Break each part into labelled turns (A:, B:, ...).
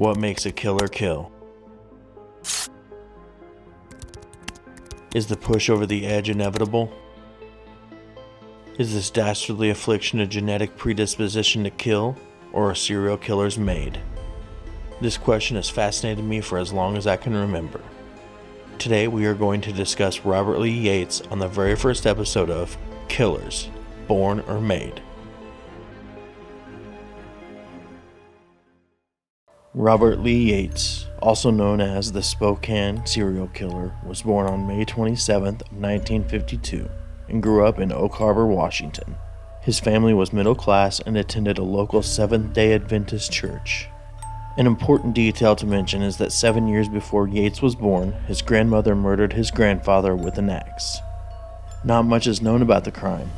A: What makes a killer kill? Is the push over the edge inevitable? Is this dastardly affliction a genetic predisposition to kill, or a serial killer's made? This question has fascinated me for as long as I can remember. Today we are going to discuss Robert Lee Yates on the very first episode of Killers, Born or Made. Robert Lee Yates, also known as the Spokane serial killer, was born on May 27th, 1952 and grew up in Oak Harbor, Washington. His family was middle class and attended a local Seventh-day Adventist church. An important detail to mention is that 7 years before Yates was born, his grandmother murdered his grandfather with an axe. Not much is known about the crime,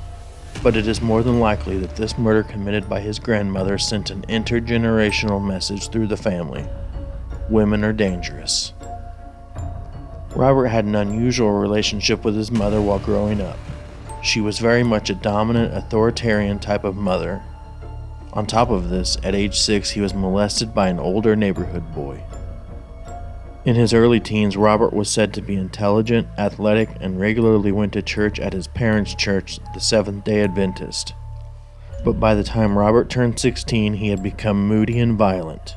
A: but it is more than likely that this murder committed by his grandmother sent an intergenerational message through the family. Women are dangerous. Robert had an unusual relationship with his mother while growing up. She was very much a dominant, authoritarian type of mother. On top of this, at age 6, he was molested by an older neighborhood boy. In his early teens, Robert was said to be intelligent, athletic, and regularly went to church at his parents' church, the Seventh-day Adventist. But by the time Robert turned 16, he had become moody and violent.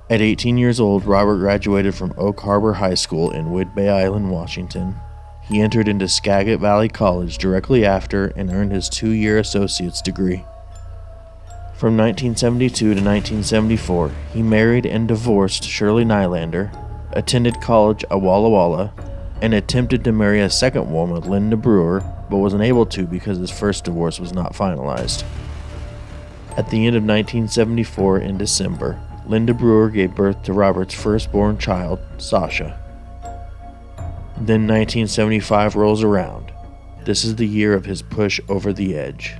A: At 18 years old, Robert graduated from Oak Harbor High School in Whidbey Island, Washington. He entered into Skagit Valley College directly after and earned his 2-year associate's degree. From 1972 to 1974, he married and divorced Shirley Nylander, attended college at Walla Walla, and attempted to marry a second woman, Linda Brewer, but was unable to because his first divorce was not finalized. At the end of 1974, in December, Linda Brewer gave birth to Robert's firstborn child, Sasha. Then 1975 rolls around. This is the year of his push over the edge.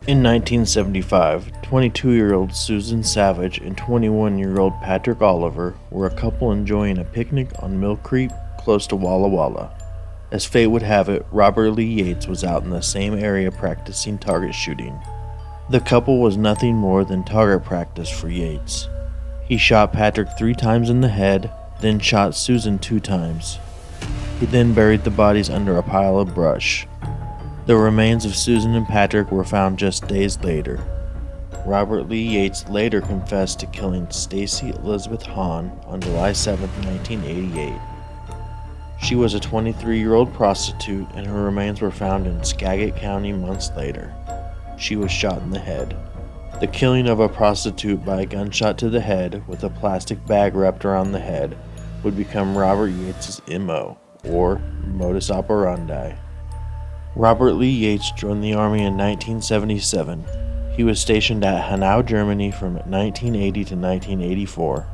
A: In 1975, 22-year-old Susan Savage and 21-year-old Patrick Oliver were a couple enjoying a picnic on Mill Creek close to Walla Walla. As fate would have it, Robert Lee Yates was out in the same area practicing target shooting. The couple was nothing more than target practice for Yates. He shot Patrick 3 times in the head, then shot Susan 2 times. He then buried the bodies under a pile of brush. The remains of Susan and Patrick were found just days later. Robert Lee Yates later confessed to killing Stacy Elizabeth Hahn on July 7, 1988. She was a 23-year-old prostitute, and her remains were found in Skagit County months later. She was shot in the head. The killing of a prostitute by a gunshot to the head with a plastic bag wrapped around the head would become Robert Yates' MO, or modus operandi. Robert Lee Yates joined the Army in 1977. He was stationed at Hanau, Germany from 1980 to 1984.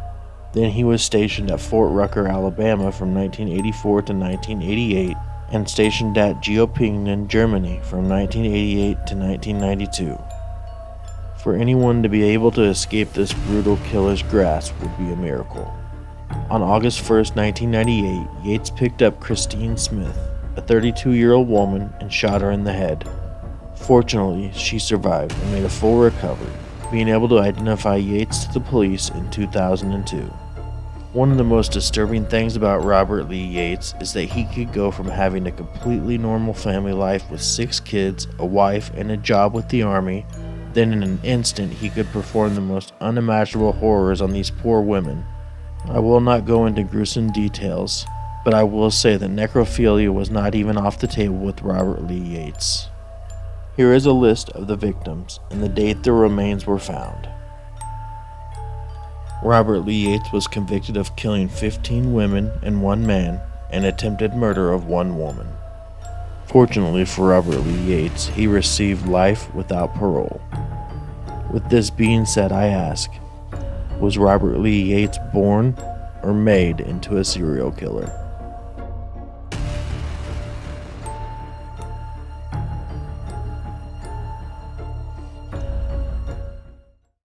A: Then he was stationed at Fort Rucker, Alabama from 1984 to 1988, and stationed at Geopingen, Germany from 1988 to 1992. For anyone to be able to escape this brutal killer's grasp would be a miracle. On August 1st, 1998, Yates picked up Christine Smith, a 32-year-old woman, and shot her in the head. Fortunately, she survived and made a full recovery, being able to identify Yates to the police in 2002. One of the most disturbing things about Robert Lee Yates is that he could go from having a completely normal family life with 6 kids, a wife, and a job with the Army, then in an instant he could perform the most unimaginable horrors on these poor women. I will not go into gruesome details, but I will say that necrophilia was not even off the table with Robert Lee Yates. Here is a list of the victims and the date their remains were found. Robert Lee Yates was convicted of killing 15 women and 1 man and attempted murder of 1 woman. Fortunately for Robert Lee Yates, he received life without parole. With this being said, I ask, was Robert Lee Yates born or made into a serial killer?